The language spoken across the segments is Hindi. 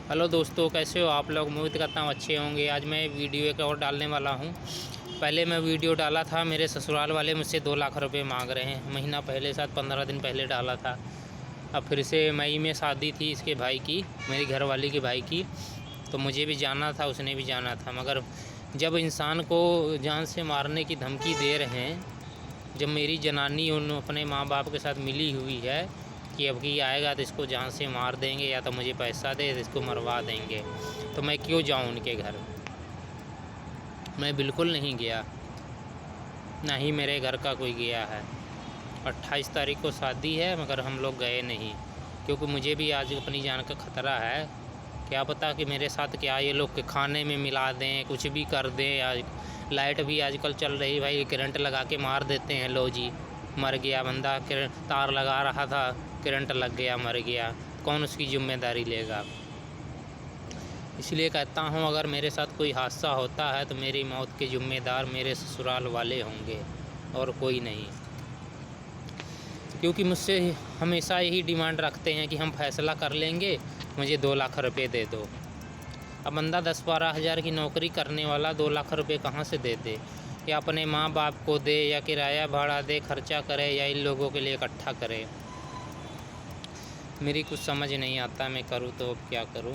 हेलो दोस्तों, कैसे हो आप लोग। उम्मीद करता हूँ अच्छे होंगे। आज मैं वीडियो एक और डालने वाला हूँ। पहले मैं वीडियो डाला था, मेरे ससुराल वाले मुझसे 2 लाख रुपए मांग रहे हैं। महीना पहले, शायद 15 दिन पहले डाला था। अब फिर से मई में शादी थी इसके भाई की, मेरी घरवाली के भाई की, तो मुझे भी जाना था, उसने भी जाना था। मगर जब इंसान को जान से मारने की धमकी दे रहे हैं, जब मेरी जनानी उन अपने माँ बाप के साथ मिली हुई है कि अब की आएगा तो इसको जान से मार देंगे या तो मुझे पैसा दे तो इसको मरवा देंगे, तो मैं क्यों जाऊं उनके घर। मैं बिल्कुल नहीं गया, ना ही मेरे घर का कोई गया है। 28 तारीख को शादी है मगर हम लोग गए नहीं, क्योंकि मुझे भी आज अपनी जान का ख़तरा है। क्या पता कि मेरे साथ क्या ये लोग खाने में मिला दें, कुछ भी कर दें। आज लाइट भी आजकल चल रही भाई, करंट लगा के मार देते हैं। लो जी, मर गया बंदा, तार लगा रहा था, करंट लग गया, मर गया। कौन उसकी जिम्मेदारी लेगा। इसलिए कहता हूँ, अगर मेरे साथ कोई हादसा होता है तो मेरी मौत के ज़िम्मेदार मेरे ससुराल वाले होंगे और कोई नहीं। क्योंकि मुझसे हमेशा यही डिमांड रखते हैं कि हम फैसला कर लेंगे, मुझे 2 लाख रुपए दे दो। अब बंदा 10-12 हज़ार की नौकरी करने वाला 2 लाख रुपए कहाँ से दे दे। या अपने माँ बाप को दे, या किराया भाड़ा दे, खर्चा करे, या इन लोगों के लिए इकट्ठा करे। मेरी कुछ समझ नहीं आता, मैं करूँ तो अब क्या करूँ।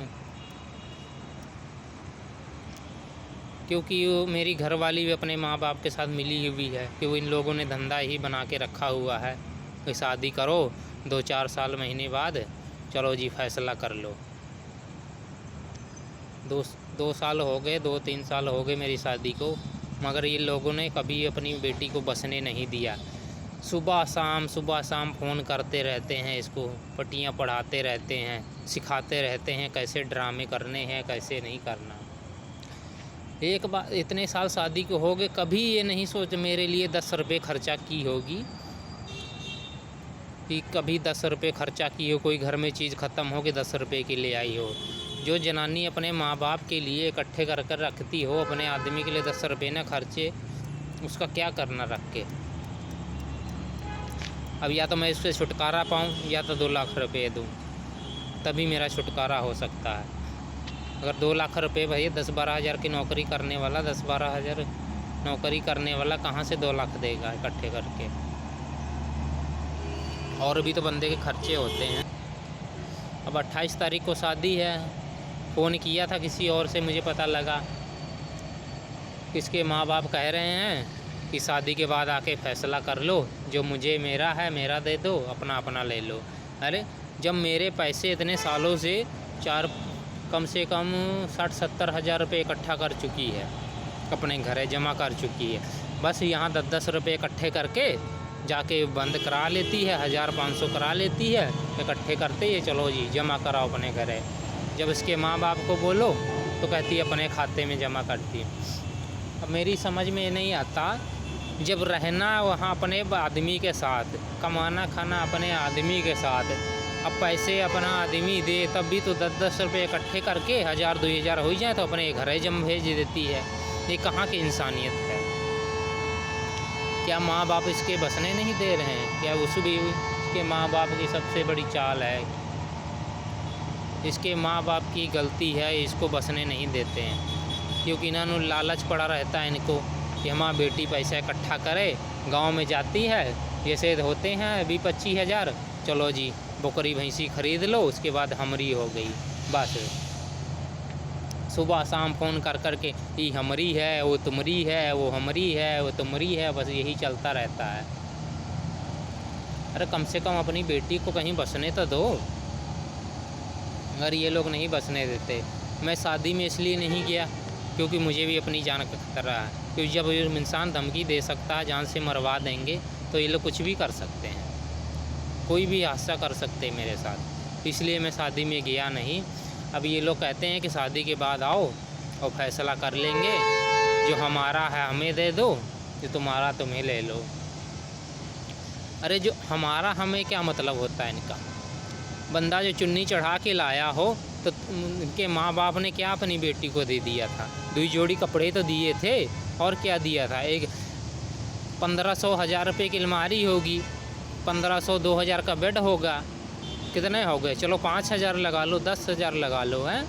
क्योंकि वो मेरी घरवाली भी अपने माँ बाप के साथ मिली हुई है कि वो इन लोगों ने धंधा ही बना के रखा हुआ है कि शादी करो, 2-4 साल महीने बाद चलो जी फैसला कर लो। 2 साल हो गए, 2-3 साल हो गए मेरी शादी को, मगर ये लोगों ने कभी अपनी बेटी को बसने नहीं दिया। सुबह शाम फ़ोन करते रहते हैं, इसको पट्टियाँ पढ़ाते रहते हैं, सिखाते रहते हैं कैसे ड्रामे करने हैं, कैसे नहीं करना। एक बार इतने साल शादी को हो गए, कभी ये नहीं सोच मेरे लिए 10 रुपये खर्चा की होगी, कि कभी 10 रुपये खर्चा की हो, कोई घर में चीज़ ख़त्म हो के 10 रुपये की ले आई हो। जो जनानी अपने माँ बाप के लिए इकट्ठे कर कर रखती हो, अपने आदमी के लिए 10 रुपये ना खर्चे, उसका क्या करना रख के। अब या तो मैं इससे छुटकारा पाऊँ या तो 2 लाख रुपये दूँ, तभी मेरा छुटकारा हो सकता है। अगर 2 लाख रुपये भैया, 10-12 हज़ार की नौकरी करने वाला, 10-12 हज़ार नौकरी करने वाला कहाँ से 2 लाख देगा इकट्ठे करके। और भी तो बंदे के खर्चे होते हैं। अब 28 तारीख को शादी है। फ़ोन किया था किसी और से, मुझे पता लगा किसके माँ बाप कह रहे हैं कि शादी के बाद आके फ़ैसला कर लो, जो मुझे मेरा है मेरा दे दो, अपना अपना ले लो। अरे जब मेरे पैसे इतने सालों से कम से कम 60-70 हज़ार रुपये इकट्ठा कर चुकी है, अपने घरे जमा कर चुकी है, बस यहाँ 10-10 रुपये इकट्ठे करके जाके बंद करा लेती है, 1000-500 करा लेती है, इकट्ठे करते ही चलो जी जमा कराओ अपने घरे। जब इसके माँ बाप को बोलो तो कहती है अपने खाते में जमा करती है। अब मेरी समझ में नहीं आता, जब रहना वहाँ अपने आदमी के साथ, कमाना खाना अपने आदमी के साथ, अब पैसे अपना आदमी दे तब भी तो 10-10 रुपये इकट्ठे करके 1000-2000 हो जाए तो अपने घरे जम भेज देती है। ये कहाँ की इंसानियत है। क्या माँ बाप इसके बसने नहीं दे रहे हैं? क्या उस भी इसके माँ बाप की सबसे बड़ी चाल है, इसके माँ बाप की गलती है, इसको बसने नहीं देते हैं। क्योंकि इन्होंने लालच पड़ा रहता है इनको कि हमारी बेटी पैसा इकट्ठा करे, गांव में जाती है, जैसे होते हैं 20-25 हज़ार, चलो जी बकरी भैंसी ख़रीद लो, उसके बाद हमरी हो गई। बस सुबह शाम फ़ोन कर कर के ये हमरी है, वो तुमरी है, वो हमरी है, वो तुमरी है, बस यही चलता रहता है। अरे कम से कम अपनी बेटी को कहीं बसने तो दो। अगर ये लोग नहीं बसने देते, मैं शादी में इसलिए नहीं गया क्योंकि मुझे भी अपनी जान का खतरा है। क्योंकि जब इंसान धमकी दे सकता है जान से मरवा देंगे, तो ये लोग कुछ भी कर सकते हैं, कोई भी हादसा कर सकते हैं मेरे साथ। इसलिए मैं शादी में गया नहीं। अब ये लोग कहते हैं कि शादी के बाद आओ और फैसला कर लेंगे, जो हमारा है हमें दे दो, जो तुम्हारा तुम्हें ले लो। अरे जो हमारा हमें क्या मतलब होता है इनका। बंदा जो चुन्नी चढ़ा के लाया हो तो उनके माँ बाप ने क्या अपनी बेटी को दे दिया था? 2 जोड़ी कपड़े तो दिए थे, और क्या दिया था? एक 1500-1000 रुपये की अलमारी होगी, 1500-2000 का बेड होगा, कितने हो गए? चलो 5000 लगा लो, 10,000 लगा लो, हैं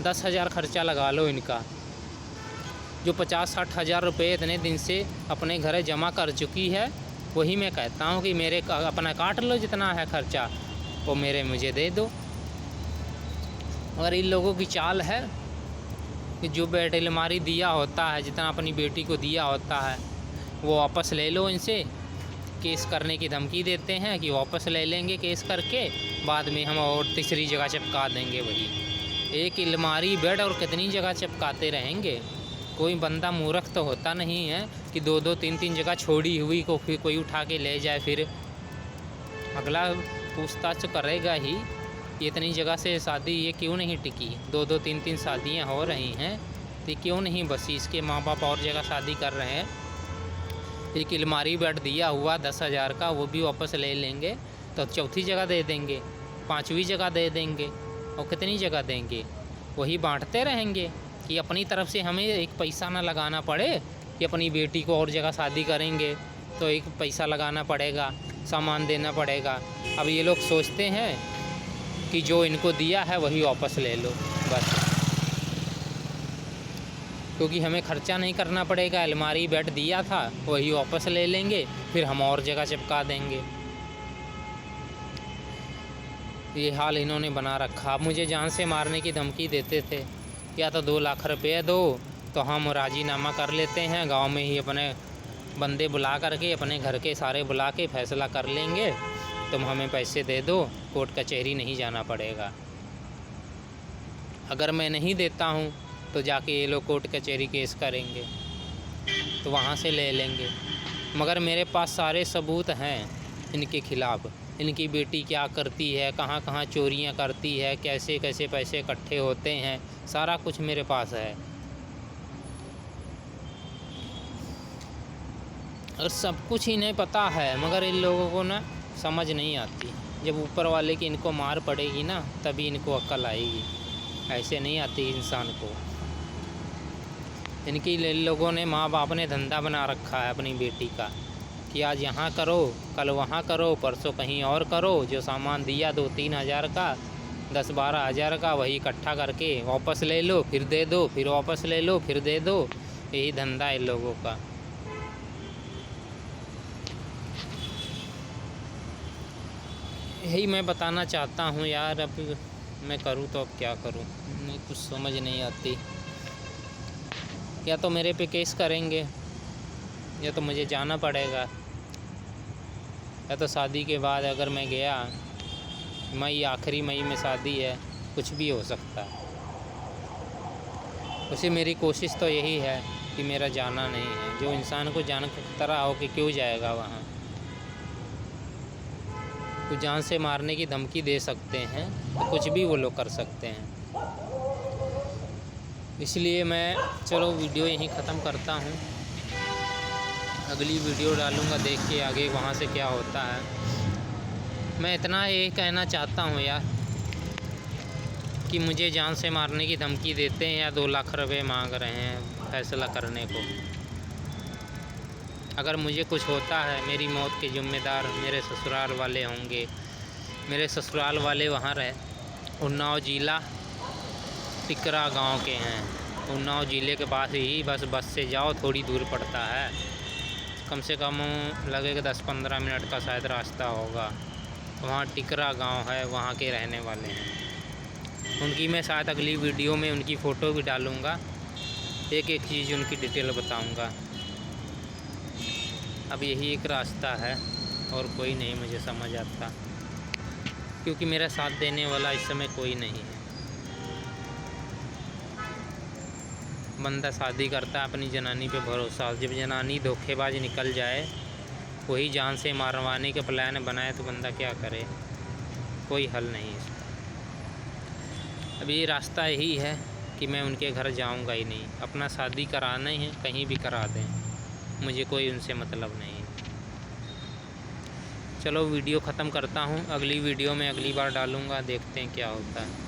10,000 खर्चा लगा लो इनका। जो 50-60 हज़ार रुपये इतने दिन से अपने घर जमा कर चुकी है, वही मैं कहता हूँ कि मेरे अपना काट लो, जितना है खर्चा वो मेरे मुझे दे दो। मगर इन लोगों की चाल है कि जो अलमारी दिया होता है, जितना अपनी बेटी को दिया होता है, वो वापस ले लो। इनसे केस करने की धमकी देते हैं कि वापस ले लेंगे केस करके, बाद में हम और तीसरी जगह चिपका देंगे। वही एक अलमारी बेड और कितनी जगह चिपकाते रहेंगे। कोई बंदा मूर्ख तो होता नहीं है कि 2-2 3-3 जगह छोड़ी हुई को फिर कोई उठा के ले जाए। फिर अगला पूछताछ करेगा ही, इतनी जगह से शादी ये क्यों नहीं टिकी। 2-2 3-3 शादियाँ हो रही हैं तो क्यों नहीं बसी। इसके माँ बाप और जगह शादी कर रहे हैं। एक अलमारी बेड दिया हुआ 10,000 का, वो भी वापस ले लेंगे तो चौथी जगह दे देंगे, 5वीं जगह दे देंगे, और कितनी जगह देंगे। वही बांटते रहेंगे कि अपनी तरफ से हमें एक पैसा ना लगाना पड़े कि अपनी बेटी को और जगह शादी करेंगे तो एक पैसा लगाना पड़ेगा, सामान देना पड़ेगा। अब ये लोग सोचते हैं कि जो इनको दिया है वही वापस ले लो बस, क्योंकि हमें खर्चा नहीं करना पड़ेगा। अलमारी बेड दिया था वही वापस ले लेंगे, फिर हम और जगह चिपका देंगे। ये हाल इन्होंने बना रखा। अब मुझे जान से मारने की धमकी देते थे, या तो 2 लाख रुपये दो तो हम राजीनामा कर लेते हैं, गांव में ही अपने बंदे बुला करके, अपने घर के सारे बुला के फैसला कर लेंगे, तुम हमें पैसे दे दो, कोर्ट कचहरी नहीं जाना पड़ेगा। अगर मैं नहीं देता हूँ तो जाके ये लोग कोर्ट कचहरी केस करेंगे तो वहाँ से ले लेंगे। मगर मेरे पास सारे सबूत हैं इनके ख़िलाफ़। इनकी बेटी क्या करती है, कहाँ कहाँ चोरियाँ करती है, कैसे कैसे पैसे इकट्ठे होते हैं, सारा कुछ मेरे पास है। और सब कुछ इन्हें पता है, मगर इन लोगों को ना समझ नहीं आती। जब ऊपर वाले की इनको मार पड़ेगी ना, तभी इनको अक्ल आएगी। ऐसे नहीं आती इंसान को। इनकी लोगों ने, माँ बाप ने धंधा बना रखा है अपनी बेटी का कि आज यहाँ करो, कल वहाँ करो, परसों कहीं और करो। जो सामान दिया 2-3 हज़ार का, 10-12 हज़ार का, वही इकट्ठा करके वापस ले लो, फिर दे दो, फिर वापस ले लो, फिर दे दो। यही धंधा है इन लोगों का। यही मैं बताना चाहता हूँ यार। अब मैं करूँ तो अब क्या करूँ, नहीं कुछ समझ नहीं आती। या तो मेरे पे केस करेंगे, या तो मुझे जाना पड़ेगा, या तो शादी के बाद अगर मैं गया, मई आखिरी मई में शादी है, कुछ भी हो सकता है। उसे मेरी कोशिश तो यही है कि मेरा जाना नहीं है। जो इंसान को जान तरह हो कि क्यों जाएगा वहाँ। तो जान से मारने की धमकी दे सकते हैं, तो कुछ भी वो लोग कर सकते हैं। इसलिए मैं चलो वीडियो यहीं ख़त्म करता हूँ। अगली वीडियो डालूँगा, देख के आगे वहाँ से क्या होता है। मैं इतना ये कहना चाहता हूँ यार कि मुझे जान से मारने की धमकी देते हैं या 2 लाख रुपये मांग रहे हैं फैसला करने को। अगर मुझे कुछ होता है, मेरी मौत के ज़िम्मेदार मेरे ससुराल वाले होंगे। मेरे ससुराल वाले वहाँ रहे उन्नाव ज़िला टिकरा गांव के हैं। उन्नाव ज़िले के पास ही बस से जाओ, थोड़ी दूर पड़ता है, कम से कम लगेगा 10-15 मिनट का शायद रास्ता होगा। वहाँ टिकरा गांव है, वहाँ के रहने वाले हैं। उनकी मैं शायद अगली वीडियो में उनकी फ़ोटो भी डालूँगा, एक एक चीज़ उनकी डिटेल बताऊँगा। अब यही एक रास्ता है और कोई नहीं मुझे समझ आता, क्योंकि मेरा साथ देने वाला इस समय कोई नहीं है। बंदा शादी करता है अपनी जनानी पे भरोसा, जब जनानी धोखेबाज निकल जाए, वही जान से मारवाने के प्लान बनाए, तो बंदा क्या करे। कोई हल नहीं इसका। अब ये रास्ता यही है कि मैं उनके घर जाऊंगा ही नहीं। अपना शादी कराना ही है, कहीं भी करा दें, मुझे कोई उनसे मतलब नहीं। चलो वीडियो ख़त्म करता हूँ। अगली वीडियो में अगली बार डालूँगा, देखते हैं क्या होता है।